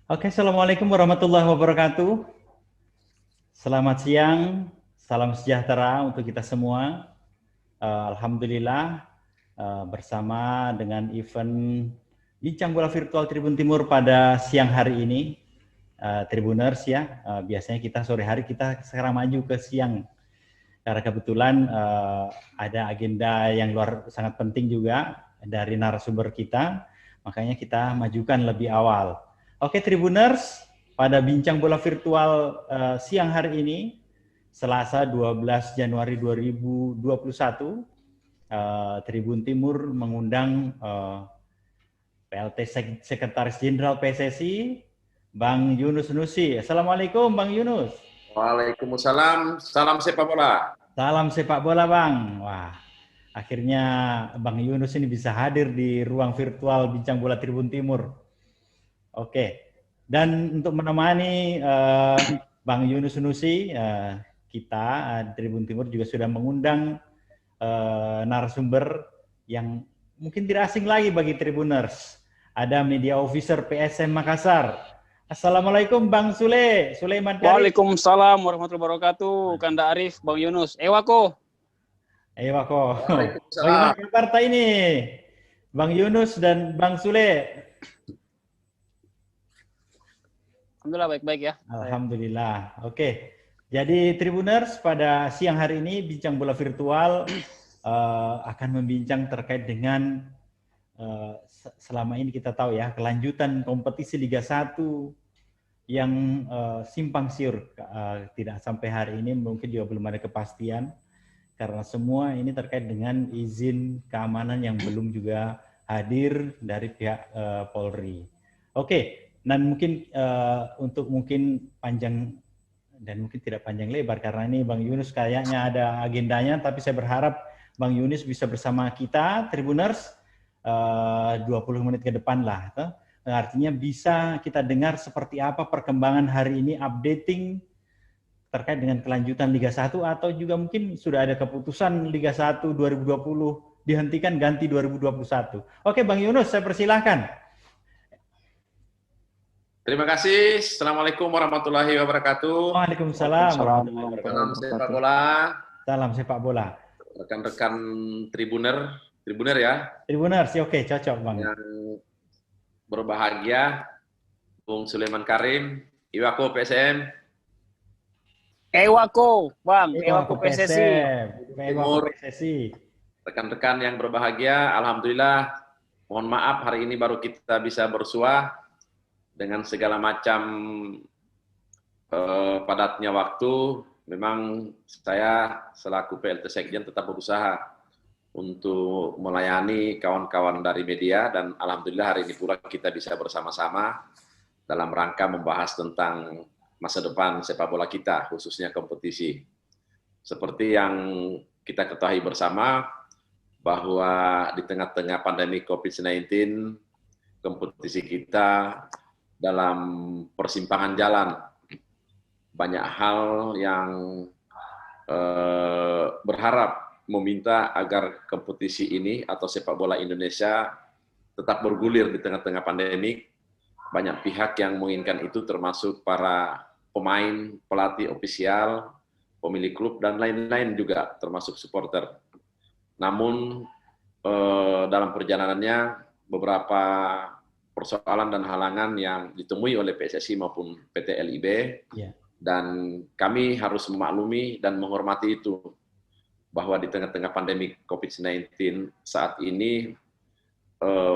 Oke, Assalamualaikum warahmatullahi wabarakatuh. Selamat siang, salam sejahtera untuk kita semua. Alhamdulillah, bersama dengan event Bincang Bola Virtual Tribun Timur pada siang hari ini. Tribuners ya, biasanya kita sore hari, kita sekarang maju ke siang. Karena kebetulan ada agenda yang sangat penting juga dari narasumber kita, makanya kita majukan lebih awal. Oke Tribuners, pada Bincang Bola Virtual siang hari ini, Selasa 12 Januari 2021, Tribun Timur mengundang PLT Sekretaris Jenderal PSSI, Bang Yunus Nusi. Assalamualaikum Bang Yunus. Waalaikumsalam, salam sepak bola. Salam sepak bola Bang. Wah, akhirnya Bang Yunus ini bisa hadir di ruang virtual Bincang Bola Tribun Timur. Oke, dan untuk menemani Bang Yunus Nusi, kita Tribun Timur juga sudah mengundang narasumber yang mungkin tidak asing lagi bagi Tribuners. Ada Media Officer PSM Makassar. Assalamualaikum Bang Sulaiman Karim. Waalaikumsalam warahmatullahi wabarakatuh. Kanda Arif, Bang Yunus. Ewako. Bagaimana kabar ini? Bang Yunus dan Bang Sule. Alhamdulillah baik-baik ya. Alhamdulillah. Oke. Jadi Tribuners, pada siang hari ini Bincang Bola Virtual akan membincang terkait dengan selama ini kita tahu ya, kelanjutan kompetisi Liga 1 yang simpang siur, tidak sampai hari ini, mungkin juga belum ada kepastian karena semua ini terkait dengan izin keamanan yang belum juga hadir dari pihak Polri. Oke, dan mungkin untuk mungkin panjang dan mungkin tidak panjang lebar karena ini Bang Yunus kayaknya ada agendanya, tapi saya berharap Bang Yunus bisa bersama kita Tribuners 20 menit ke depan lah. Artinya bisa kita dengar seperti apa perkembangan hari ini, updating terkait dengan kelanjutan Liga 1 atau juga mungkin sudah ada keputusan Liga 1 2020 dihentikan ganti 2021. Oke Bang Yunus, saya persilahkan. Terima kasih. Assalamualaikum warahmatullahi wabarakatuh. Waalaikumsalam. Salam sepak bola. Salam sepak bola. Rekan-rekan Tribuner ya. Tribuners, oke, cocok Bang. Yang berbahagia, Bung Sulaiman Karim, Iwako PSM. Ewako, Bang. Ewako PSSI. Ewako PSSI. Rekan-rekan yang berbahagia, alhamdulillah. Mohon maaf hari ini baru kita bisa bersua dengan segala macam padatnya waktu. Memang saya selaku PLT Sekjen tetap berusaha untuk melayani kawan-kawan dari media dan alhamdulillah hari ini pula kita bisa bersama-sama dalam rangka membahas tentang masa depan sepak bola kita, khususnya kompetisi. Seperti yang kita ketahui bersama bahwa di tengah-tengah pandemi COVID-19 kompetisi kita dalam persimpangan jalan. Banyak hal yang berharap meminta agar kompetisi ini atau sepak bola Indonesia tetap bergulir di tengah-tengah pandemi. Banyak pihak yang menginginkan itu termasuk para pemain, pelatih ofisial, pemilik klub, dan lain-lain juga termasuk supporter. Namun dalam perjalanannya beberapa persoalan dan halangan yang ditemui oleh PSSI maupun PT LIB, dan kami harus memaklumi dan menghormati itu, bahwa di tengah-tengah pandemi COVID-19 saat ini,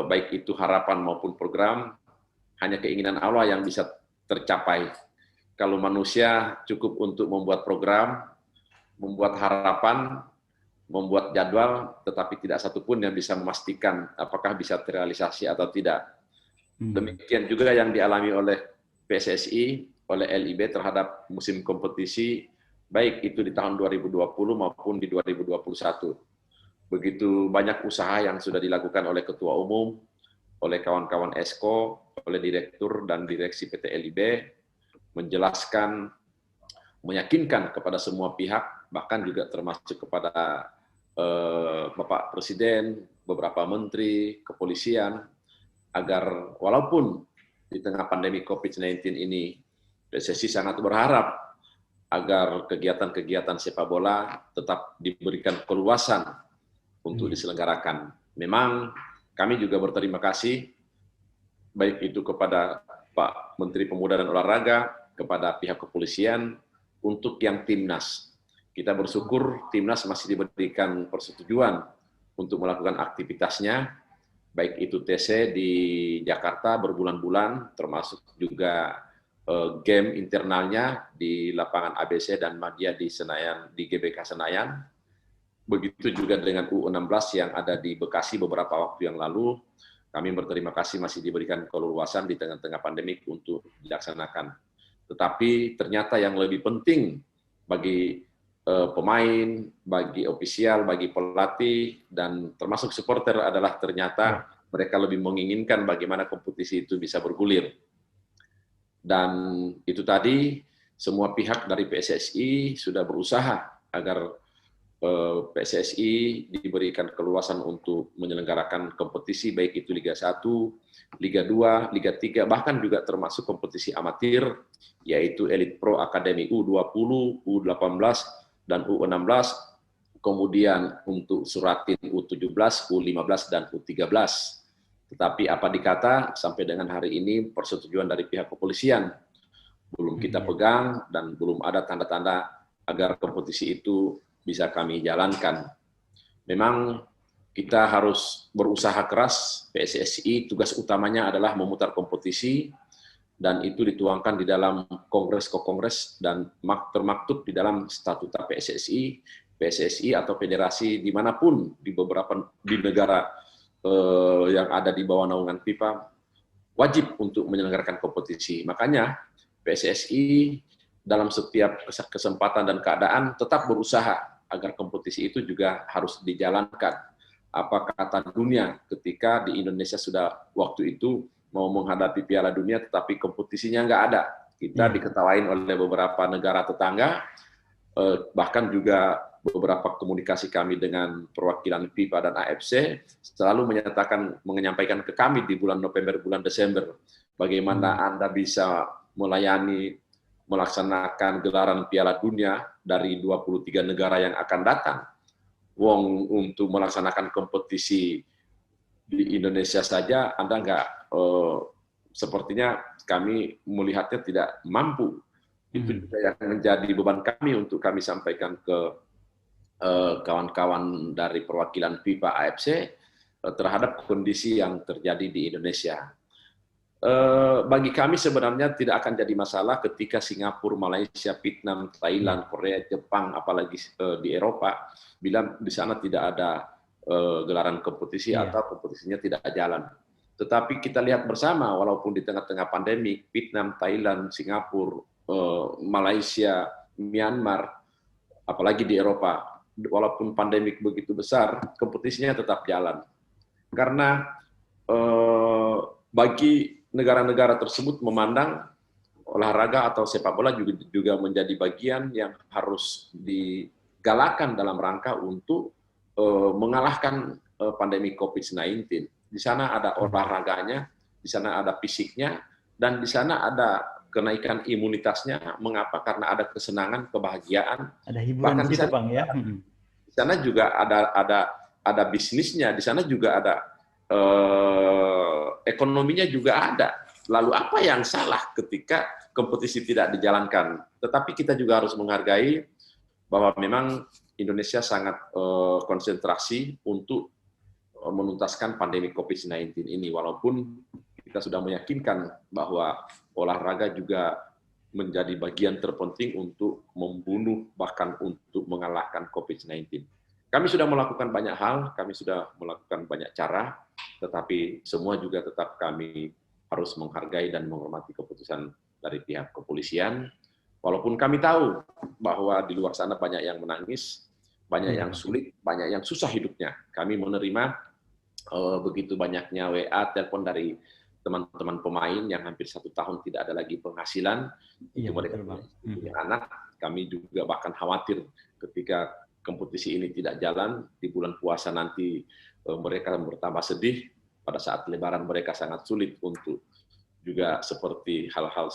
baik itu harapan maupun program, hanya keinginan Allah yang bisa tercapai. Kalau manusia cukup untuk membuat program, membuat harapan, membuat jadwal, tetapi tidak satupun yang bisa memastikan apakah bisa terrealisasi atau tidak. Demikian juga yang dialami oleh PSSI, oleh LIB terhadap musim kompetisi, baik itu di tahun 2020 maupun di 2021. Begitu banyak usaha yang sudah dilakukan oleh Ketua Umum, oleh kawan-kawan ESCO, oleh Direktur dan Direksi PT LIB, menjelaskan, meyakinkan kepada semua pihak, bahkan juga termasuk kepada Bapak Presiden, beberapa menteri, kepolisian, agar walaupun di tengah pandemi COVID-19 ini, PSSI sangat berharap agar kegiatan-kegiatan sepak bola tetap diberikan keluasan untuk diselenggarakan. Memang kami juga berterima kasih, baik itu kepada Pak Menteri Pemuda dan Olahraga, kepada pihak kepolisian, untuk yang timnas. Kita bersyukur timnas masih diberikan persetujuan untuk melakukan aktivitasnya, baik itu TC di Jakarta berbulan-bulan, termasuk juga game internalnya di lapangan ABC dan Madia di Senayan, di GBK Senayan. Begitu juga dengan U16 yang ada di Bekasi beberapa waktu yang lalu. Kami berterima kasih masih diberikan keleluasan di tengah-tengah pandemik untuk dilaksanakan. Tetapi ternyata yang lebih penting bagi pemain, bagi ofisial, bagi pelatih, dan termasuk supporter adalah ternyata mereka lebih menginginkan bagaimana kompetisi itu bisa bergulir. Dan itu tadi, semua pihak dari PSSI sudah berusaha agar PSSI diberikan keluasan untuk menyelenggarakan kompetisi, baik itu Liga 1, Liga 2, Liga 3, bahkan juga termasuk kompetisi amatir, yaitu Elite Pro Academy U20, U18, dan U16, kemudian untuk Suratin U17, U15, dan U13. Tetapi apa dikata, sampai dengan hari ini persetujuan dari pihak kepolisian belum kita pegang dan belum ada tanda-tanda agar kompetisi itu bisa kami jalankan. Memang kita harus berusaha keras, PSSI tugas utamanya adalah memutar kompetisi, dan itu dituangkan di dalam kongres-kongres dan termaktub di dalam statuta PSSI atau federasi dimanapun di negara yang ada di bawah naungan FIFA wajib untuk menyelenggarakan kompetisi. Makanya PSSI dalam setiap kesempatan dan keadaan tetap berusaha agar kompetisi itu juga harus dijalankan. Apa kata dunia ketika di Indonesia sudah waktu itu mau menghadapi Piala Dunia tetapi kompetisinya nggak ada. Kita diketawain oleh beberapa negara tetangga, bahkan juga beberapa komunikasi kami dengan perwakilan FIFA dan AFC selalu menyampaikan ke kami di bulan November, bulan Desember, bagaimana Anda bisa melaksanakan gelaran Piala Dunia dari 23 negara yang akan datang. Untuk melaksanakan kompetisi di Indonesia saja, Anda nggak, sepertinya kami melihatnya tidak mampu. Itu juga yang menjadi beban kami untuk kami sampaikan ke kawan-kawan dari perwakilan FIFA AFC terhadap kondisi yang terjadi di Indonesia. Bagi kami sebenarnya tidak akan jadi masalah ketika Singapura, Malaysia, Vietnam, Thailand, Korea, Jepang, apalagi di Eropa, bila di sana tidak ada gelaran kompetisi atau kompetisinya tidak jalan. Tetapi kita lihat bersama, walaupun di tengah-tengah pandemi, Vietnam, Thailand, Singapura, Malaysia, Myanmar, apalagi di Eropa, walaupun pandemik begitu besar, kompetisinya tetap jalan. Karena bagi negara-negara tersebut memandang olahraga atau sepak bola juga menjadi bagian yang harus digalakan dalam rangka untuk mengalahkan pandemi COVID-19. Di sana ada olahraganya, di sana ada fisiknya, dan di sana ada kenaikan imunitasnya. Mengapa? Karena ada kesenangan, kebahagiaan. Ada hiburan di situ, Bang, ya. Di sana juga ada bisnisnya, di sana juga ada ekonominya juga ada. Lalu apa yang salah ketika kompetisi tidak dijalankan? Tetapi kita juga harus menghargai bahwa memang Indonesia sangat konsentrasi untuk menuntaskan pandemi COVID-19 ini. Walaupun kita sudah meyakinkan bahwa olahraga juga menjadi bagian terpenting untuk membunuh, bahkan untuk mengalahkan COVID-19. Kami sudah melakukan banyak hal, kami sudah melakukan banyak cara, tetapi semua juga tetap kami harus menghargai dan menghormati keputusan dari pihak kepolisian. Walaupun kami tahu bahwa di luar sana banyak yang menangis, banyak yang sulit, banyak yang susah hidupnya. Kami menerima begitu banyaknya WA, telepon dari teman-teman pemain yang hampir 1 tahun tidak ada lagi penghasilan. Itu mereka punya anak. Kami juga bahkan khawatir ketika kompetisi ini tidak jalan, di bulan puasa nanti mereka bertambah sedih, pada saat Lebaran mereka sangat sulit untuk juga seperti hal-hal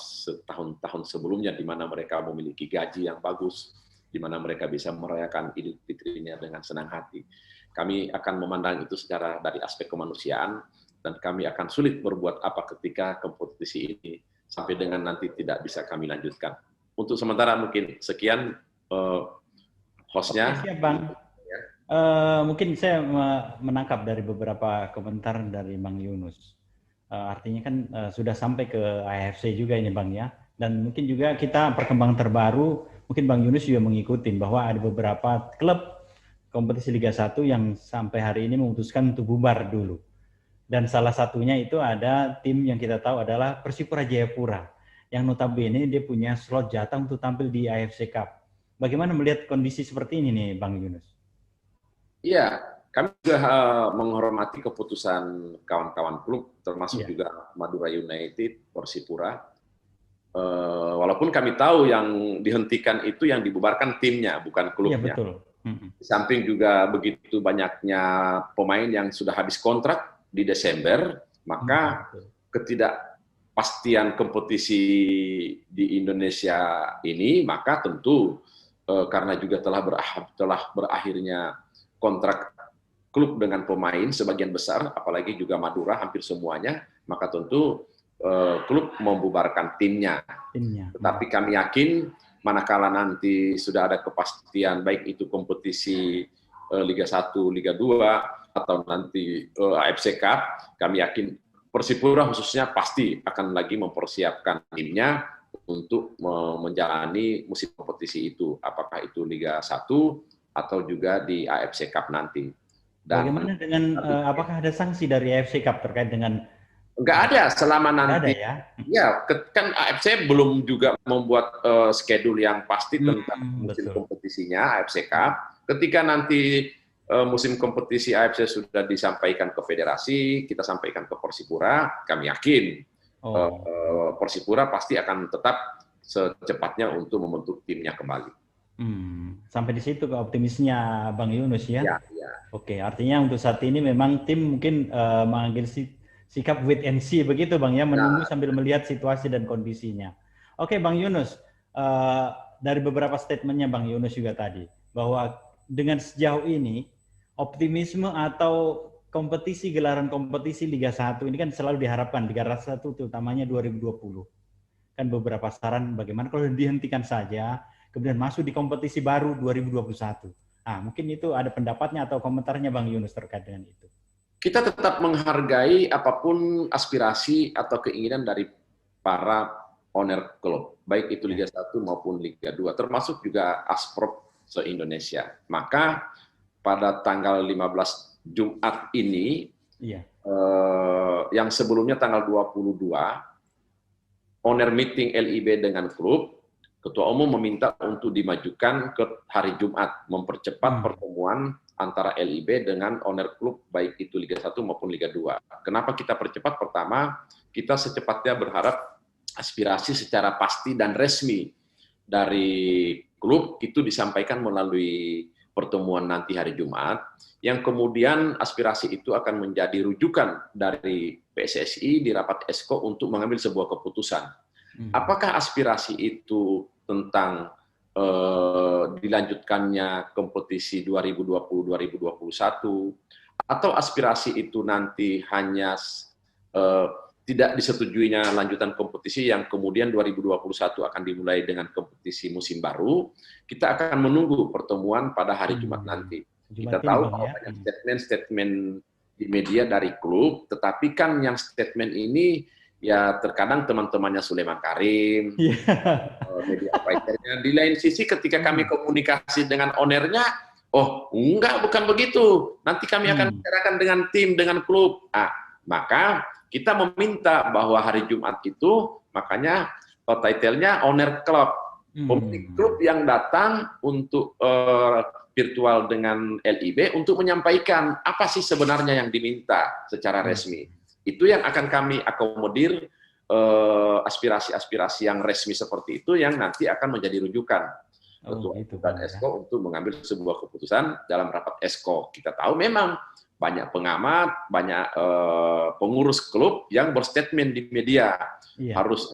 tahun-tahun sebelumnya di mana mereka memiliki gaji yang bagus, di mana mereka bisa merayakan Idul Fitrinya dengan senang hati. Kami akan memandang itu secara dari aspek kemanusiaan, dan kami akan sulit berbuat apa ketika kompetisi ini sampai dengan nanti tidak bisa kami lanjutkan. Untuk sementara mungkin sekian hostnya. Oke, siap, Bang. Mungkin saya menangkap dari beberapa komentar dari Bang Yunus. Artinya kan sudah sampai ke AFC juga ini, Bang, ya. Dan mungkin juga kita perkembangan terbaru, mungkin Bang Yunus juga mengikuti bahwa ada beberapa klub kompetisi Liga 1 yang sampai hari ini memutuskan untuk bubar dulu. Dan salah satunya itu ada tim yang kita tahu adalah Persipura Jayapura, yang notabene dia punya slot jatah untuk tampil di AFC Cup. Bagaimana melihat kondisi seperti ini nih, Bang Yunus? Iya, kami juga menghormati keputusan kawan-kawan klub, termasuk juga Madura United, Persipura. Walaupun kami tahu yang dihentikan itu yang dibubarkan timnya, bukan klubnya. Iya, betul. Di samping juga begitu banyaknya pemain yang sudah habis kontrak di Desember, maka ketidakpastian kompetisi di Indonesia ini, maka tentu karena juga telah berakhirnya kontrak klub dengan pemain sebagian besar, apalagi juga Madura hampir semuanya, maka tentu klub membubarkan timnya. Tetapi kami yakin manakala nanti sudah ada kepastian baik itu kompetisi Liga 1, Liga 2 atau nanti AFC Cup, kami yakin Persipura khususnya pasti akan lagi mempersiapkan timnya untuk menjalani musim kompetisi itu, apakah itu Liga 1 atau juga di AFC Cup nanti. Dan bagaimana dengan apakah ada sanksi dari AFC Cup terkait dengan? Nggak ada selama nanti. Ada, ya? Ya, kan AFC belum juga membuat schedule yang pasti tentang musim kompetisinya AFC Cup. Ketika nanti musim kompetisi AFC sudah disampaikan ke federasi, kita sampaikan ke Persipura, kami yakin Persipura pasti akan tetap secepatnya untuk membentuk timnya kembali. Sampai di situ ke optimisnya Bang Yunus, ya? Ya. Oke, artinya untuk saat ini memang tim mungkin mengambil sikap wait and see begitu, Bang, ya, menunggu sambil melihat situasi dan kondisinya. Oke, Bang Yunus, dari beberapa statementnya Bang Yunus juga tadi, bahwa dengan sejauh ini optimisme atau gelaran kompetisi Liga 1 ini kan selalu diharapkan, Liga 1 terutamanya 2020. Kan beberapa saran bagaimana kalau dihentikan saja, kemudian masuk di kompetisi baru 2021. Nah, mungkin itu ada pendapatnya atau komentarnya Bang Yunus terkait dengan itu. Kita tetap menghargai apapun aspirasi atau keinginan dari para owner klub, baik itu Liga 1 maupun Liga 2, termasuk juga Asprop se-Indonesia. Maka pada tanggal 15 Jumat ini, yang sebelumnya tanggal 22, owner meeting LIB dengan klub, Ketua Umum meminta untuk dimajukan ke hari Jumat, mempercepat pertemuan antara LIB dengan owner klub, baik itu Liga 1 maupun Liga 2. Kenapa kita percepat? Pertama, kita secepatnya berharap aspirasi secara pasti dan resmi dari klub itu disampaikan melalui pertemuan nanti hari Jumat, yang kemudian aspirasi itu akan menjadi rujukan dari PSSI di rapat ESCO untuk mengambil sebuah keputusan. Apakah aspirasi itu tentang dilanjutkannya kompetisi 2020-2021, atau aspirasi itu nanti hanya tidak disetujuinya lanjutan kompetisi yang kemudian 2021 akan dimulai dengan kompetisi musim baru, kita akan menunggu pertemuan pada hari Jumat nanti. Kita tahu bahwa banyak statement-statement di media dari klub, tetapi kan yang statement ini ya terkadang teman-temannya Sulaiman Karim, media fighternya. Di lain sisi ketika kami komunikasi dengan ownernya, oh enggak, bukan begitu. Nanti kami akan bicarakan dengan tim, dengan klub. Maka kita meminta bahwa hari Jumat itu, makanya title-nya owner club. Pemilik klub yang datang untuk virtual dengan LIB untuk menyampaikan apa sih sebenarnya yang diminta secara resmi. Itu yang akan kami akomodir, aspirasi-aspirasi yang resmi seperti itu yang nanti akan menjadi rujukan untuk ESCO untuk mengambil sebuah keputusan dalam rapat ESCO. Kita tahu memang banyak pengamat, banyak pengurus klub yang berstatement di media harus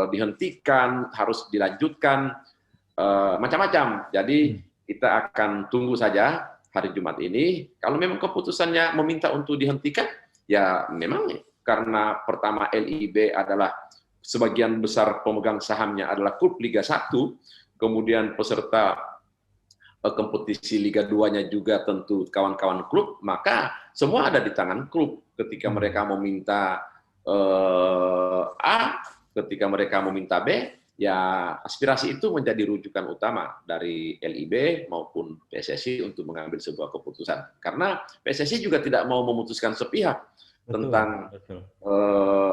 dihentikan, harus dilanjutkan, macam-macam. Jadi kita akan tunggu saja hari Jumat ini. Kalau memang keputusannya meminta untuk dihentikan, ya memang karena pertama LIB adalah sebagian besar pemegang sahamnya adalah klub Liga 1, kemudian peserta kompetisi Liga 2-nya juga tentu kawan-kawan klub, maka semua ada di tangan klub. Ketika mereka meminta A, ketika mereka meminta B, ya aspirasi itu menjadi rujukan utama dari LIB maupun PSSI untuk mengambil sebuah keputusan. Karena PSSI juga tidak mau memutuskan sepihak tentang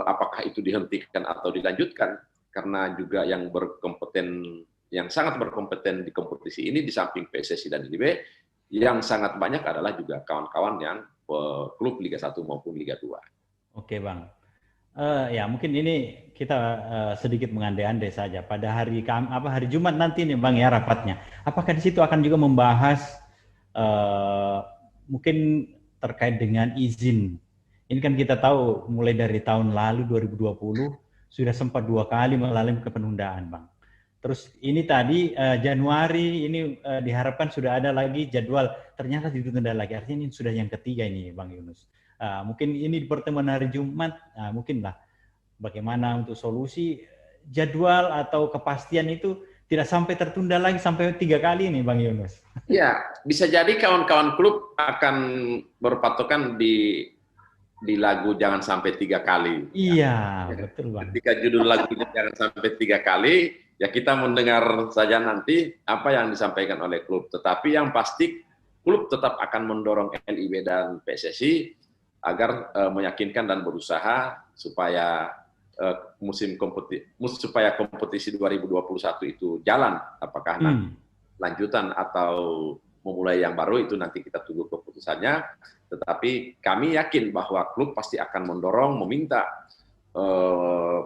apakah itu dihentikan atau dilanjutkan, karena juga yang berkompeten, yang sangat berkompeten di kompetisi ini di samping PSSI dan LIB, yang sangat banyak adalah juga kawan-kawan yang klub Liga 1 maupun Liga 2. Oke, Bang. Ya mungkin ini kita sedikit mengandai-andai saja. Pada hari hari Jumat nanti nih, Bang, ya rapatnya. Apakah di situ akan juga membahas mungkin terkait dengan izin? Ini kan kita tahu mulai dari tahun lalu 2020 sudah sempat 2 kali mengalami penundaan, Bang. Terus ini tadi Januari ini diharapkan sudah ada lagi jadwal, ternyata ditunda lagi. Artinya ini sudah yang ketiga ini, Bang Yunus. Mungkin ini di pertemuan hari Jumat, mungkinlah bagaimana untuk solusi jadwal atau kepastian itu tidak sampai tertunda lagi sampai 3 kali ini, Bang Yunus. Ya, bisa jadi kawan-kawan klub akan berpatokan di lagu jangan sampai 3 kali. Iya, ya. Betul, Bang. Ketika judul lagunya jangan sampai 3 kali, ya kita mendengar saja nanti apa yang disampaikan oleh klub. Tetapi yang pasti klub tetap akan mendorong LIB dan PSSI agar meyakinkan dan berusaha supaya supaya kompetisi 2021 itu jalan. Apakah nanti lanjutan atau memulai yang baru itu nanti kita tunggu keputusannya. Tetapi kami yakin bahwa klub pasti akan mendorong, meminta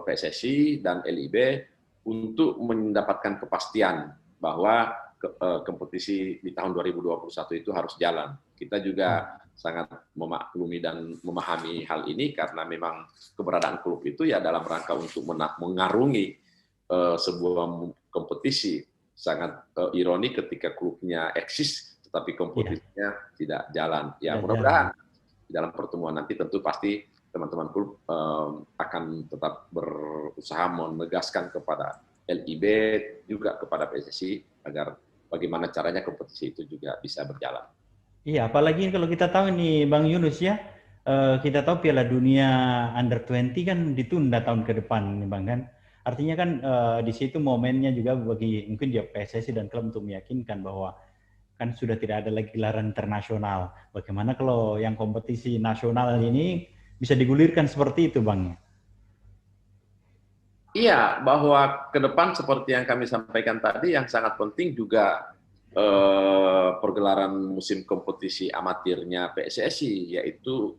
PSSI dan LIB untuk mendapatkan kepastian bahwa kompetisi di tahun 2021 itu harus jalan. Kita juga sangat memaklumi dan memahami hal ini karena memang keberadaan klub itu ya dalam rangka untuk mengarungi sebuah kompetisi. Sangat ironi ketika klubnya eksis tetapi kompetisinya tidak jalan. Ya mudah-mudahan di dalam pertemuan nanti tentu pasti teman-teman klub akan tetap berusaha menegaskan kepada LIB juga kepada PSSI agar bagaimana caranya kompetisi itu juga bisa berjalan. Iya, apalagi kalau kita tahu nih Bang Yunus ya, kita tahu Piala Dunia Under-20 kan ditunda tahun ke depan nih Bang kan. Artinya kan di situ momennya juga bagi mungkin dia PSSI dan klub untuk meyakinkan bahwa kan sudah tidak ada lagi gelaran internasional. Bagaimana kalau yang kompetisi nasional ini bisa digulirkan seperti itu Bang? Iya, bahwa ke depan seperti yang kami sampaikan tadi yang sangat penting juga pergelaran musim kompetisi amatirnya PSSI, yaitu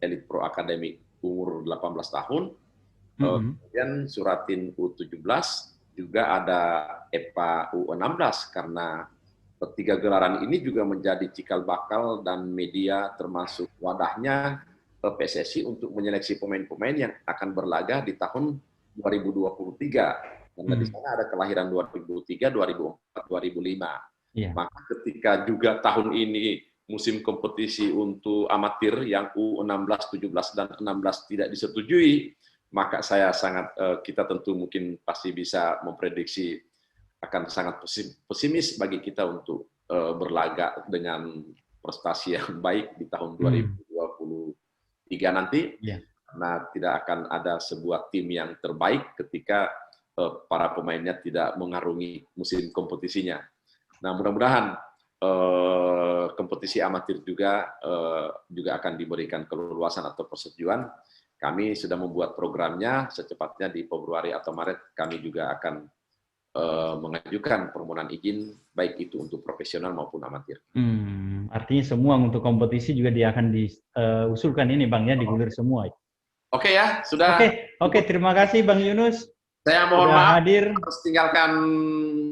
Elite Pro Academy umur 18 tahun, kemudian Suratin U17, juga ada EPA U16, karena ketiga gelaran ini juga menjadi cikal bakal dan media termasuk wadahnya PSSI untuk menyeleksi pemain-pemain yang akan berlaga di tahun 2023. Karena di sana ada kelahiran 2003, 2004, 2005. Yeah. Maka ketika juga tahun ini musim kompetisi untuk amatir yang U16, 17, dan 16 tidak disetujui, maka saya sangat, kita tentu mungkin pasti bisa memprediksi akan sangat pesimis bagi kita untuk berlaga dengan prestasi yang baik di tahun 2023 nanti. Yeah. Karena tidak akan ada sebuah tim yang terbaik ketika para pemainnya tidak mengarungi musim kompetisinya. Nah, mudah-mudahan kompetisi amatir juga akan diberikan keleluasan atau persetujuan. Kami sudah membuat programnya, secepatnya di Februari atau Maret kami juga akan mengajukan permohonan izin, baik itu untuk profesional maupun amatir. Artinya semua untuk kompetisi juga dia akan diusulkan ini Bang ya, digulir semua. Oke ya, sudah. Oke, terima kasih Bang Yunus. Saya mohon sudah maaf hadir. harus tinggalkan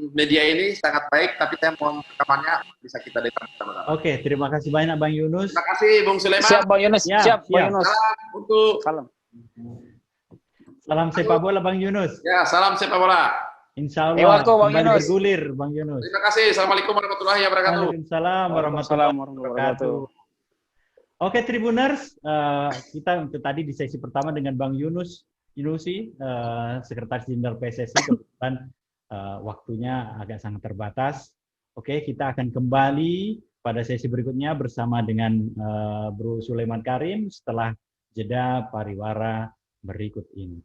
media ini sangat baik, tapi saya mohon rekamannya bisa kita dengar bersama-sama. Oke, terima kasih banyak Bang Yunus. Terima kasih Bung Sulaiman. Siap Bang Yunus, Ya, siap Bang siap. Yunus. Salam untuk Salam. Salam sepak bola Bang Yunus. ya salam sepak bola. Insya Allah Ewarko, Bang kembali Yunus. bergulir Bang Yunus. Terima kasih. Assalamualaikum warahmatullahi wabarakatuh. Waalaikumsalam warahmatullahi wabarakatuh. Oke Tribuners, kita untuk tadi di sesi pertama dengan Bang Yunusi, Sekretaris Jenderal PSSI, kebetulan waktunya agak sangat terbatas. Oke, kita akan kembali pada sesi berikutnya bersama dengan Bro Sulaiman Karim setelah jeda pariwara berikut ini.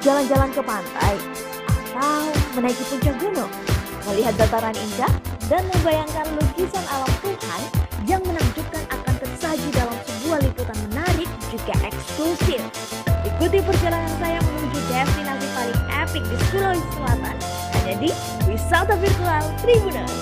Jalan-jalan ke pantai, atau menaiki puncak gunung, melihat dataran indah, dan membayangkan lukisan alam Tuhan yang menakjubkan akan tersaji dalam sebuah liputan menarik juga eksklusif. Ikuti perjalanan saya menuju destinasi paling epik di Sulawesi Selatan, hanya di Wisata Virtual Tribuners.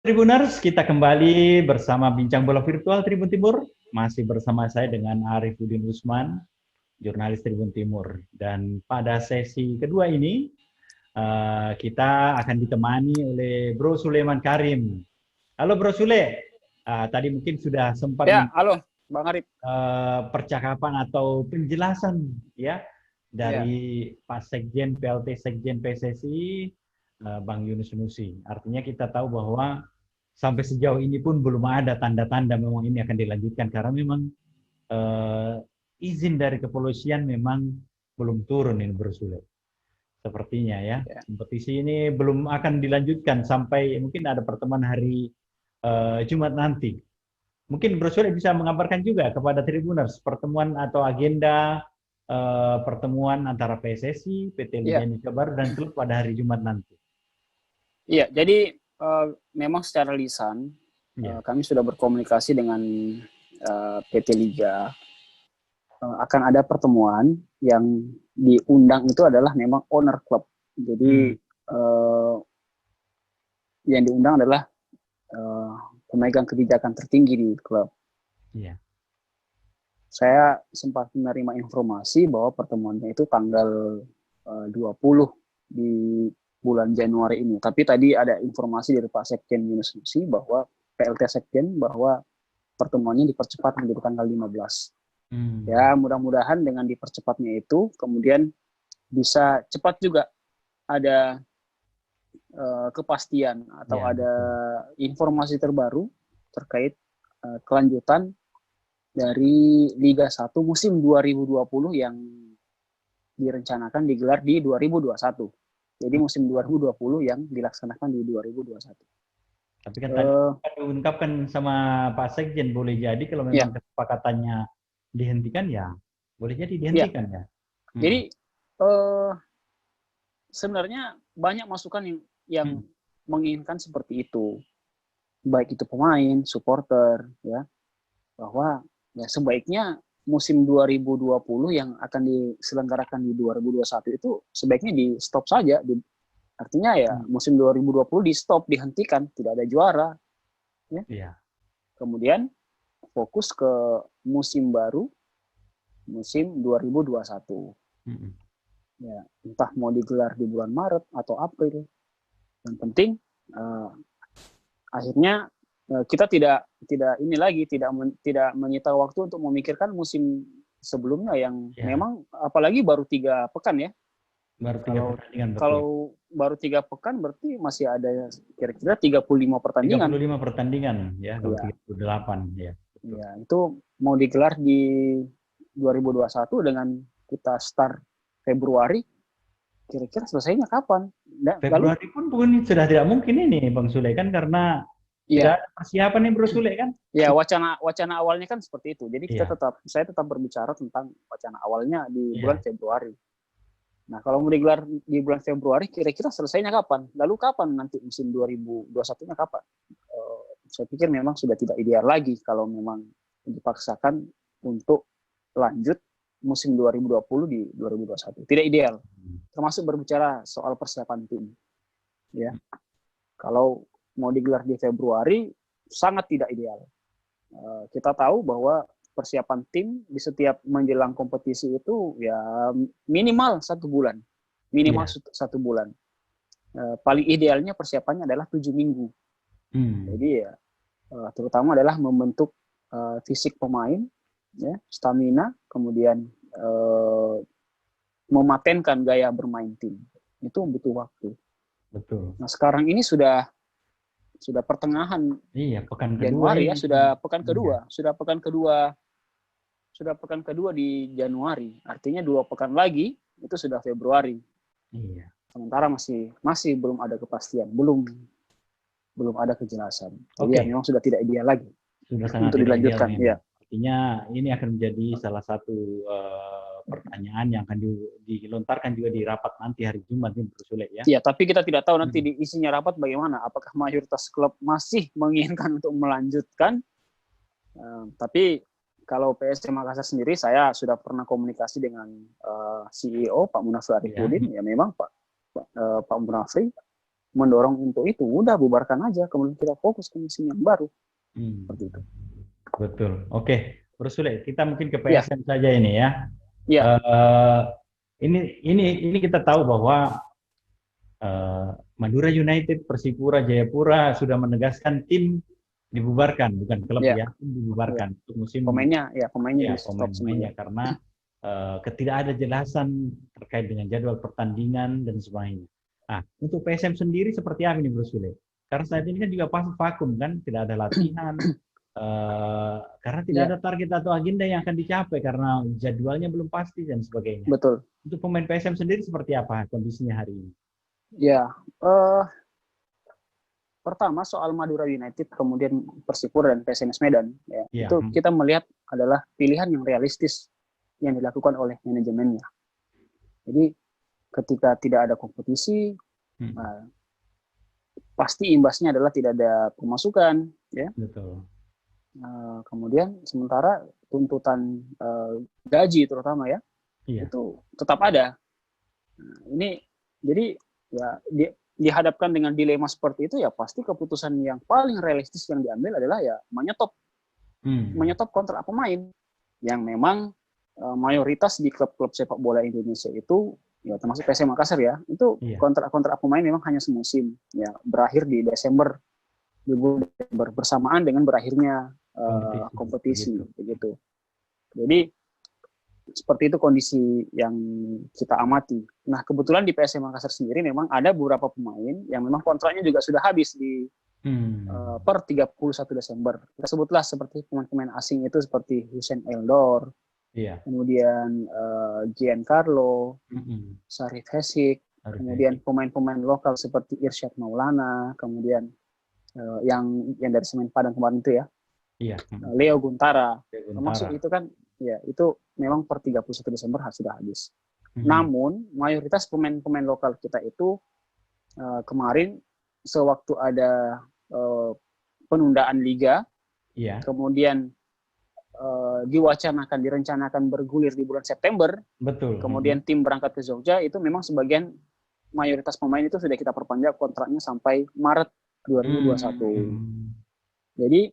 Tribuners, kita kembali bersama Bincang Bola Virtual Tribun Timur. Masih bersama saya dengan Arifudin Usman, jurnalis Tribun Timur. Dan pada sesi kedua ini, kita akan ditemani oleh Bro Sulaiman Karim. Halo Bro Sule, tadi mungkin sudah sempat Ya, halo Bang Arif. percakapan atau penjelasan ya dari Pak Sekjen PLT Sekjen PSSI Bang Yunus Nusi. Artinya kita tahu bahwa sampai sejauh ini pun belum ada tanda-tanda memang ini akan dilanjutkan karena memang izin dari kepolisian memang belum turun ini Bro Sule. Sepertinya ya. Kompetisi ini belum akan dilanjutkan sampai mungkin ada pertemuan hari Jumat nanti. Mungkin Bro Sule bisa mengabarkan juga kepada Tribuners pertemuan atau agenda pertemuan antara PSSI, PT Liga Indonesia Baru dan klub pada hari Jumat nanti. Iya, jadi memang secara lisan kami sudah berkomunikasi dengan PT Liga. Akan ada pertemuan yang diundang itu adalah memang owner club. Jadi yang diundang adalah pemegang kebijakan tertinggi di klub. Iya. Saya sempat menerima informasi bahwa pertemuannya itu tanggal 20 di bulan Januari ini. Tapi tadi ada informasi dari Pak Sekjen Yunus Nusi bahwa PLT Sekjen bahwa pertemuannya dipercepat menjadi tanggal 15. Ya, mudah-mudahan dengan dipercepatnya itu kemudian bisa cepat juga ada kepastian atau ada informasi terbaru terkait kelanjutan dari Liga 1 musim 2020 yang direncanakan digelar di 2021. Jadi musim 2020 yang dilaksanakan di 2021. Tapi kan tadi diungkapkan sama Pak Sekjen boleh jadi kalau memang kesepakatannya dihentikan ya boleh jadi dihentikan ya. Jadi sebenarnya banyak masukan yang menginginkan seperti itu, baik itu pemain, supporter, ya, bahwa ya sebaiknya musim 2020 yang akan diselenggarakan di 2021 itu sebaiknya di stop saja. Artinya ya musim 2020 di stop, dihentikan, tidak ada juara. Ya. Iya. Kemudian fokus ke musim baru, musim 2021. Ya, entah mau digelar di bulan Maret atau April. Yang penting akhirnya kita tidak ini lagi tidak menyita waktu untuk memikirkan musim sebelumnya yang memang apalagi baru 3 pekan ya. Baru 3 pertandingan, betul. Kalau baru 3 pekan berarti masih ada kira-kira 35 pertandingan. 35 pertandingan ya, kalau Iya. 38 ya. Ya, itu mau digelar di 2021 dengan kita start Februari, kira-kira selesainya kapan? Februari pun sudah tidak mungkin ini Bang Sule kan, karena tidak ada persiapan nih Bro Sule kan? Ya, wacana awalnya kan seperti itu. Jadi saya tetap berbicara tentang wacana awalnya di bulan Februari. Nah, kalau mau digelar di bulan Februari, kira-kira selesainya kapan? Lalu kapan nanti musim 2021-nya kapan? Saya pikir memang sudah tidak ideal lagi kalau memang dipaksakan untuk lanjut musim 2020 di 2021. Tidak ideal. Termasuk berbicara soal persiapan tim. Ya. Kalau mau digelar di Februari, sangat tidak ideal. Kita tahu bahwa persiapan tim di setiap menjelang kompetisi itu ya minimal 1 bulan. Minimal 1 bulan. Paling idealnya persiapannya adalah 7 minggu. Jadi ya terutama adalah membentuk fisik pemain, ya, stamina, kemudian mematenkan gaya bermain tim. Itu butuh waktu. Betul. Nah, sekarang ini sudah pertengahan pekan Januari ya, sudah pekan kedua, sudah pekan kedua di Januari. Artinya 2 pekan lagi itu sudah Februari. Iya. Sementara masih belum ada kepastian, belum ada kejelasan. Jadi ya, memang sudah tidak ideal lagi. Sudah sangat untuk dilanjutkan. Ya. Artinya ini akan menjadi salah satu pertanyaan yang akan dilontarkan juga di rapat nanti hari Jumat ini Bro Sule ya. Iya, tapi kita tidak tahu nanti di isinya rapat bagaimana. Apakah mayoritas klub masih menginginkan untuk melanjutkan? Tapi kalau PSM Makassar sendiri, saya sudah pernah komunikasi dengan CEO Pak Munafri Arifudin. Ya memang Pak Munafri mendorong untuk itu. Udah bubarkan aja, kemudian kita fokus ke musim yang baru. Seperti itu. Betul. Oke, Bro Sule, kita mungkin ke PSM saja ini ya. Ya. Ini kita tahu bahwa Madura United, Persipura, Jayapura sudah menegaskan tim dibubarkan, bukan klub ya, tim dibubarkan untuk musim pemainnya karena tidak ada jelasan terkait dengan jadwal pertandingan dan sebagainya. Nah, untuk PSM sendiri seperti apa nih Bro Sule? Karena saat ini kan juga vakum kan, tidak ada latihan. Karena tidak ada target atau agenda yang akan dicapai karena jadwalnya belum pasti dan sebagainya. Betul. Untuk pemain PSM sendiri seperti apa kondisinya hari ini? Ya, pertama soal Madura United, kemudian Persipura dan PSMS Medan, itu kita melihat adalah pilihan yang realistis yang dilakukan oleh manajemennya. Jadi ketika tidak ada kompetisi, pasti imbasnya adalah tidak ada pemasukan, ya. Betul. Kemudian sementara tuntutan gaji terutama itu tetap ada. Ini jadi ya dihadapkan dengan dilema seperti itu ya pasti keputusan yang paling realistis yang diambil adalah ya menyetop kontrak pemain yang memang mayoritas di klub-klub sepak bola Indonesia itu ya termasuk PSM Makassar ya itu kontrak pemain memang hanya semusim ya berakhir di Desember bersamaan dengan berakhirnya kompetisi begitu. Jadi seperti itu kondisi yang kita amati. Nah, kebetulan di PSM Makassar sendiri memang ada beberapa pemain yang memang kontraknya juga sudah habis di per 31 Desember. Kita sebutlah seperti pemain-pemain asing itu seperti Hussein Eldor, kemudian Giancarlo, Sarif Hesik, kemudian pemain-pemain lokal seperti Irsyad Maulana, kemudian yang dari Semen Padang kemarin itu ya. Leo Guntara. Termasuk itu kan ya itu memang per 31 Desember sudah habis. Namun mayoritas pemain-pemain lokal kita itu kemarin sewaktu ada penundaan liga, kemudian direncanakan bergulir di bulan September, kemudian tim berangkat ke Jogja, itu memang sebagian mayoritas pemain itu sudah kita perpanjang kontraknya sampai Maret 2021. Jadi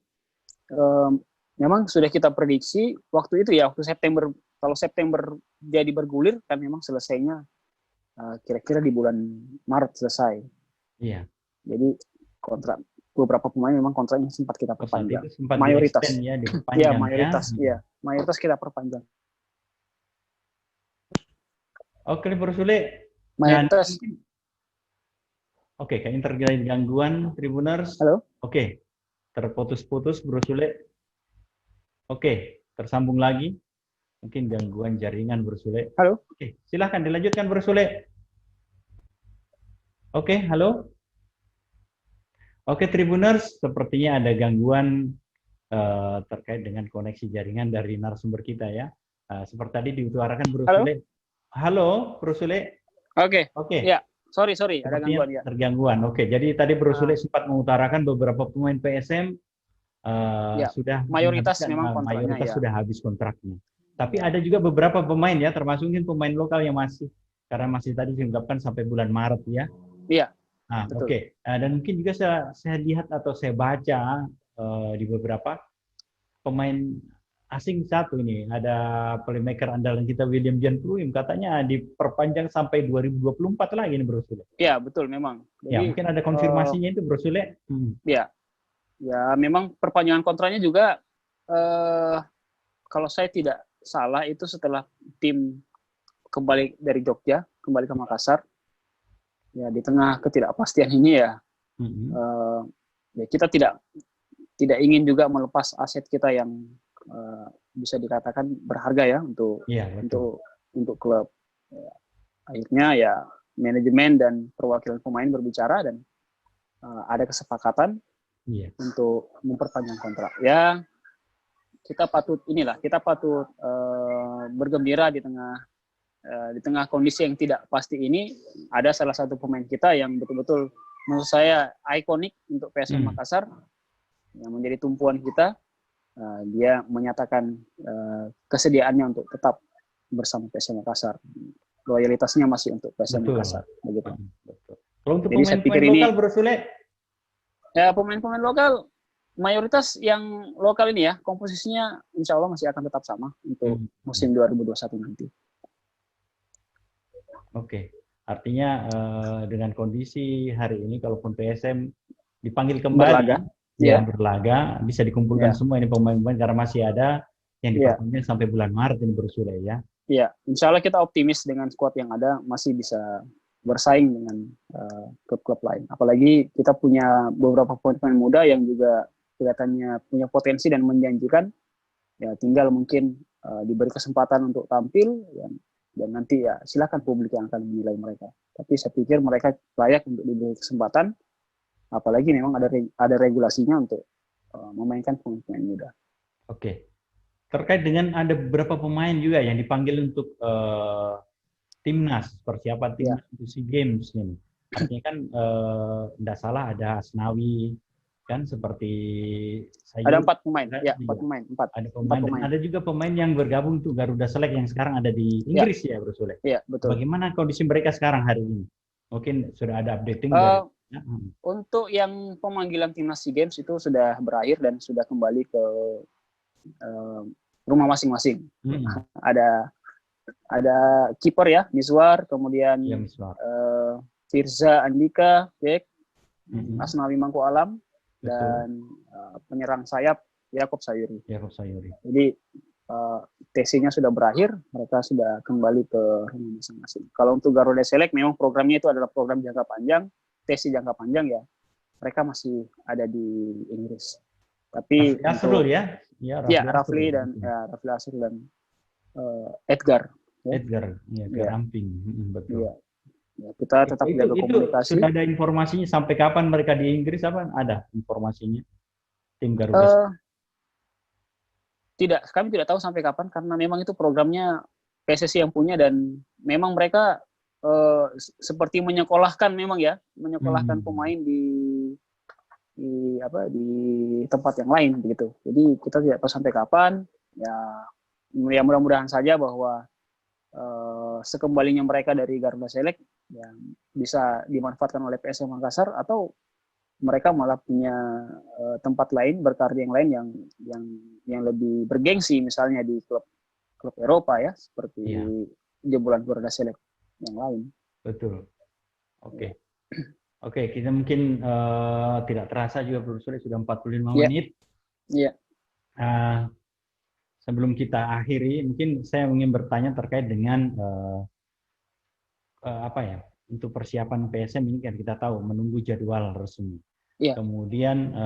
memang sudah kita prediksi waktu itu ya, waktu September, kalau September jadi bergulir kan memang selesainya kira-kira di bulan Maret selesai. Iya. Jadi kontrak beberapa pemain memang kontraknya sempat kita perpanjang. Mayoritas. Iya, mayoritas kita perpanjang. Oke, Bro Sule. mayoritas. Oke, kayaknya terjadi gangguan Tribuners. Halo? Oke, terputus-putus Bro Sule. Oke, tersambung lagi. Mungkin gangguan jaringan Bro Sule. Halo? Oke, silahkan dilanjutkan Bro Sule. Oke, halo. Oke, Tribuners, sepertinya ada gangguan terkait dengan koneksi jaringan dari narasumber kita ya. Seperti tadi diutarakan Bro Halo? Sule. Halo, Bro Sule. Oke. Oke. Ya, sorry, ada Sepertinya gangguan ya. tergangguan. Oke, jadi tadi Bro Sule sempat mengutarakan beberapa pemain PSM Ya, sudah mayoritas menghabiskan, memang kontraknya mayoritas ya. sudah habis kontraknya. Tapi ada juga beberapa pemain ya, termasuk mungkin pemain lokal yang masih, karena masih tadi diungkapkan sampai bulan Maret ya. Iya. Nah, Betul. oke. Dan mungkin juga saya lihat atau saya baca di beberapa pemain asing satu ini, ada playmaker andalan kita William John Pluim, katanya diperpanjang sampai 2024 lagi nih Bro Sule. Iya, betul memang. Jadi, Ya, mungkin ada konfirmasinya itu Bro Sule. Iya. Ya, memang perpanjangan kontraknya juga kalau saya tidak salah itu setelah tim kembali dari Jogja, kembali ke Makassar. Ya, di tengah ketidakpastian ini ya, ya kita tidak ingin juga melepas aset kita yang bisa dikatakan berharga ya untuk klub. Ya, akhirnya ya manajemen dan perwakilan pemain berbicara dan ada kesepakatan untuk memperpanjang kontrak. Ya, kita patut bergembira di tengah kondisi yang tidak pasti ini. Ada salah satu pemain kita yang betul-betul menurut saya ikonik untuk PSM Makassar, yang menjadi tumpuan kita. Dia menyatakan kesediaannya untuk tetap bersama PSM Makassar. Loyalitasnya masih untuk PSM Makassar. Begitu. Betul. Kalau untuk Jadi saya pikir pemain lokal Bro Sule? Ya, pemain-pemain lokal, mayoritas yang lokal ini ya, komposisinya insya Allah masih akan tetap sama untuk musim 2021 nanti. Oke, artinya dengan kondisi hari ini, kalaupun PSM dipanggil kembali, berlaga, bisa dikumpulkan semua ini pemain-pemain karena masih ada yang dipanggil sampai bulan Maret ini Bro Sule ya. Iya, insya Allah kita optimis dengan skuad yang ada masih bisa bersaing dengan klub-klub lain. Apalagi kita punya beberapa pemain muda yang juga kelihatannya punya potensi dan menjanjikan. Ya, tinggal mungkin diberi kesempatan untuk tampil dan nanti ya silakan publik yang akan menilai mereka. Tapi saya pikir mereka layak untuk diberi kesempatan. Apalagi memang ada regulasinya untuk memainkan pemain muda. Oke. Terkait dengan ada beberapa pemain juga yang dipanggil untuk timnas, persiapan timnas untuk SEA Games ini. Artinya kan tidak salah ada Asnawi kan seperti ada 4 pemain, ya 4 pemain, 4. Ada pemain. Ada juga pemain yang bergabung untuk Garuda Select yang sekarang ada di Inggris ya Bro Sule. Iya, betul. Bagaimana kondisi mereka sekarang hari ini? Mungkin sudah ada updating untuk yang pemanggilan timnas SEA Games itu sudah berakhir dan sudah kembali ke rumah masing-masing. Ada kiper ya, Miswar, kemudian Firza Andika, Bek, Asnawi Mangku Alam, dan penyerang sayap Yakob Sayuri. Jadi TC-nya sudah berakhir, mereka sudah kembali ke rumah masing-masing. Kalau untuk Garuda Select memang programnya itu adalah program jangka panjang, TC jangka panjang ya, mereka masih ada di Inggris. Tapi Asrul ya? Rafli Asrul dan Edgar. Edgar Ramping, betul. Ya, kita tetap jaga komunikasi. Sudah ada informasinya sampai kapan mereka di Inggris apa? Ada informasinya tim Garuda? Tidak, kami tidak tahu sampai kapan karena memang itu programnya PSSI yang punya dan memang mereka seperti menyekolahkan pemain di tempat yang lain begitu. Jadi kita tidak tahu sampai kapan. Ya mudah-mudahan saja bahwa sekembalinya mereka dari Garuda Select ya, bisa dimanfaatkan oleh PSM Makassar atau mereka malah punya tempat lain berkarir yang lain yang lebih bergengsi misalnya di klub Eropa ya seperti jebolan Garuda Select yang lain. Betul. Oke. Oke, kita mungkin tidak terasa juga Bro Sule sudah 45 menit. Iya. Sebelum kita akhiri, mungkin saya ingin bertanya terkait dengan untuk persiapan PSM ini kan kita tahu menunggu jadwal resmi. Iya. Kemudian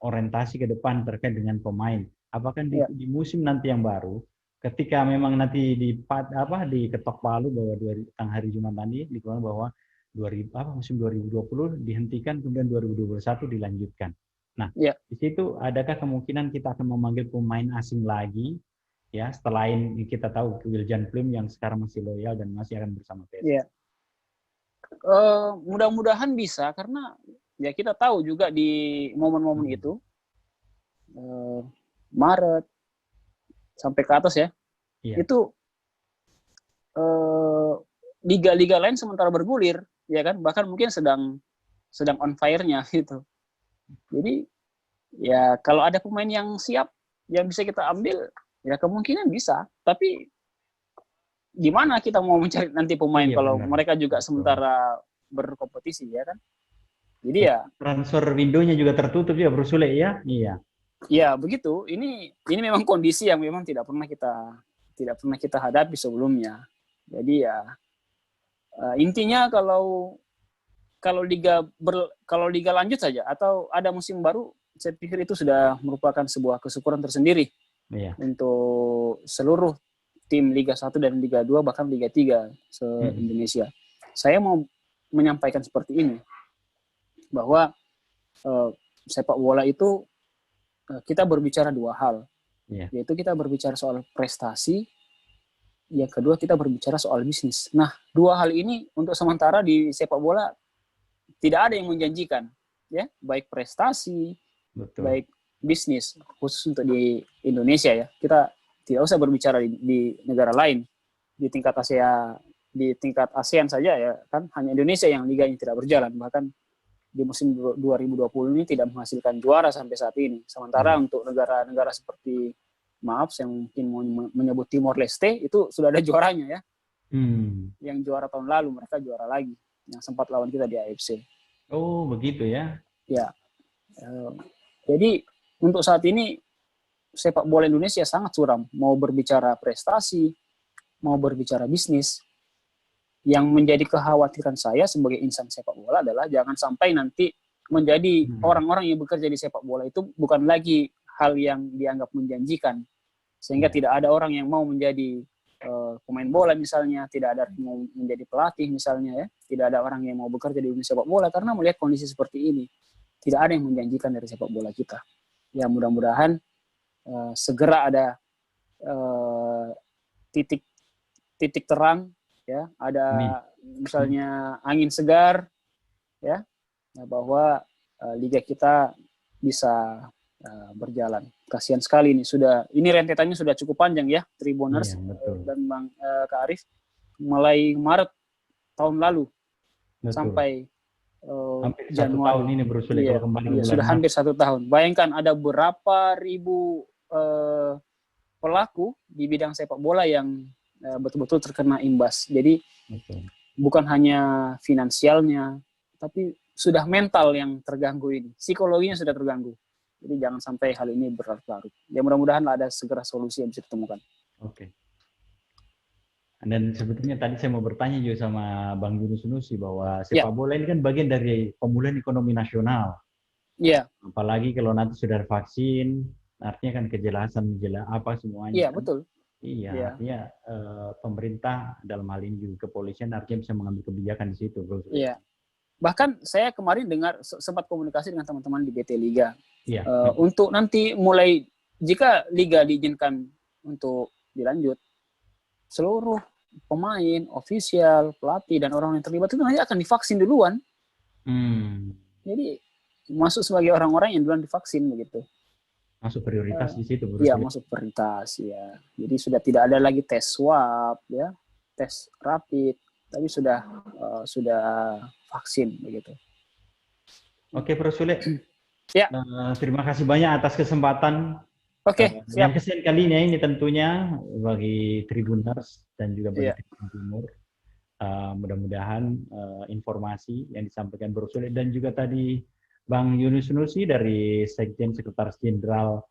orientasi ke depan terkait dengan pemain. Apakah di musim nanti yang baru, ketika memang nanti diketok palu bahwa tentang hari Jumat tadi dikeluarkan bahwa musim 2020 dihentikan, kemudian 2021 dilanjutkan. Nah, di situ adakah kemungkinan kita akan memanggil pemain asing lagi, ya, selain kita tahu Wiljan Plim yang sekarang masih loyal dan masih akan bersama PSM? Iya. Mudah-mudahan bisa, karena ya kita tahu juga di momen-momen itu Maret sampai ke atas ya, itu liga-liga lain sementara bergulir, ya kan, bahkan mungkin sedang on fire-nya gitu. Jadi ya kalau ada pemain yang siap yang bisa kita ambil, ya kemungkinan bisa. Tapi gimana kita mau mencari nanti pemain kalau mereka juga sementara berkompetisi, ya kan? Jadi ya transfer window-nya juga tertutup ya, Bro Sule, ya? Iya. Ya begitu. Ini memang kondisi yang memang tidak pernah kita hadapi sebelumnya. Jadi ya intinya kalau liga lanjut saja atau ada musim baru, saya pikir itu sudah merupakan sebuah kesyukuran tersendiri untuk seluruh tim Liga 1 dan Liga 2 bahkan Liga 3 se-Indonesia. Saya mau menyampaikan seperti ini, bahwa sepak bola itu kita berbicara dua hal, yaitu kita berbicara soal prestasi, yang kedua kita berbicara soal bisnis. Nah, dua hal ini untuk sementara di sepak bola tidak ada yang menjanjikan, ya, baik prestasi, baik bisnis, khusus untuk di Indonesia ya. Kita tidak usah berbicara di negara lain, di tingkat ASEAN saja ya kan, hanya Indonesia yang liganya tidak berjalan, bahkan di musim 2020 ini tidak menghasilkan juara sampai saat ini. Sementara untuk negara-negara seperti, maaf saya mungkin mau menyebut Timor Leste, itu sudah ada juaranya ya. Yang juara tahun lalu, mereka juara lagi, yang sempat lawan kita di AFC. Oh begitu ya? Ya. Jadi untuk saat ini sepak bola Indonesia sangat suram. Mau berbicara prestasi, mau berbicara bisnis. Yang menjadi kekhawatiran saya sebagai insan sepak bola adalah jangan sampai nanti menjadi orang-orang yang bekerja di sepak bola itu bukan lagi hal yang dianggap menjanjikan. Sehingga tidak ada orang yang mau menjadi pemain bola misalnya, tidak ada yang mau menjadi pelatih misalnya ya, tidak ada orang yang mau bekerja di dunia sepak bola karena melihat kondisi seperti ini. Tidak ada yang menjanjikan dari sepak bola kita. Ya mudah-mudahan segera ada titik terang, ya, ada misalnya angin segar, ya, bahwa liga kita bisa berjalan. Kasihan sekali ini rentetannya sudah cukup panjang ya, Tribuners dan Bang Kak Arif, mulai Maret tahun lalu sampai hampir Januari. 1 tahun ini berusul kalau kembali sudah hampir 1 tahun. Bayangkan ada berapa ribu pelaku di bidang sepak bola yang betul-betul terkena imbas. Jadi bukan hanya finansialnya, tapi sudah mental yang terganggu ini. Psikologinya sudah terganggu. Jadi jangan sampai hal ini berlarut-larut. Ya mudah-mudahan ada segera solusi yang bisa ditemukan. Oke. Dan sebetulnya tadi saya mau bertanya juga sama Bang Yunus Nusi bahwa sepak bola ini kan bagian dari pemulihan ekonomi nasional. Iya. Apalagi kalau nanti sudah ada vaksin, artinya kan kejelasan apa semuanya. Iya, betul. Iya, artinya pemerintah dalam hal ini juga kepolisian artinya bisa mengambil kebijakan di situ, Bro. Iya. Bahkan saya kemarin dengar sempat komunikasi dengan teman-teman di BT Liga. Iya. Untuk nanti mulai jika liga diizinkan untuk dilanjut, seluruh pemain, ofisial, pelatih dan orang yang terlibat itu nanti akan divaksin duluan. Jadi masuk sebagai orang-orang yang duluan divaksin begitu. Masuk prioritas di situ, Bro. Iya, masuk prioritas ya. Jadi sudah tidak ada lagi tes swab ya, tes rapid, tapi sudah vaksin begitu. Oke, Bro Sule. Ya. Terima kasih banyak atas kesempatan. Oke, siap. Yang kesekian kalinya ini tentunya bagi Tribuners dan juga bagi Tribun Timur. Mudah-mudahan informasi yang disampaikan Bro Sule dan juga tadi Bang Yunus Nusi dari Sekjen Sekretaris Jenderal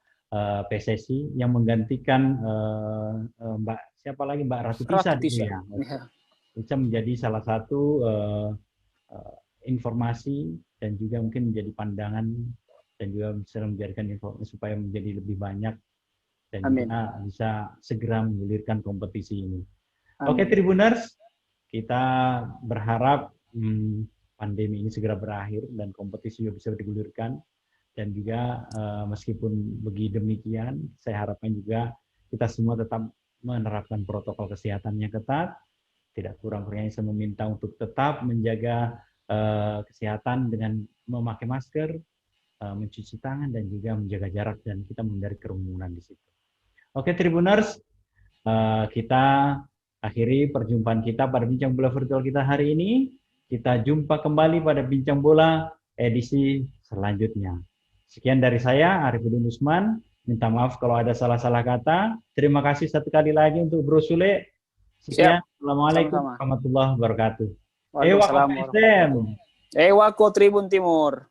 PSSI yang menggantikan Mbak Ratu Tisa. bisa menjadi salah satu informasi dan juga mungkin menjadi pandangan dan juga bisa menjadikan informasi supaya menjadi lebih banyak dan Amin. juga bisa segera menggulirkan kompetisi ini. Amin. Oke, Tribuners, kita berharap pandemi ini segera berakhir dan kompetisi juga bisa digulirkan. Dan juga meskipun begitu demikian, saya harapkan juga kita semua tetap menerapkan protokol kesehatan yang ketat. Tidak kurang-kurangnya saya meminta untuk tetap menjaga kesehatan dengan memakai masker, mencuci tangan, dan juga menjaga jarak, dan kita menghindari kerumunan di situ. Oke, Tribuners, kita akhiri perjumpaan kita pada Bincang Bola Virtual kita hari ini. Kita jumpa kembali pada Bincang Bola edisi selanjutnya. Sekian dari saya, Arifudin Usman. Minta maaf kalau ada salah-salah kata. Terima kasih satu kali lagi untuk Bro Sule. Sekian. Assalamualaikum warahmatullahi wabarakatuh. Waalaikumsalam warahmatullahi wabarakatuh. Ewako Tribun Timur.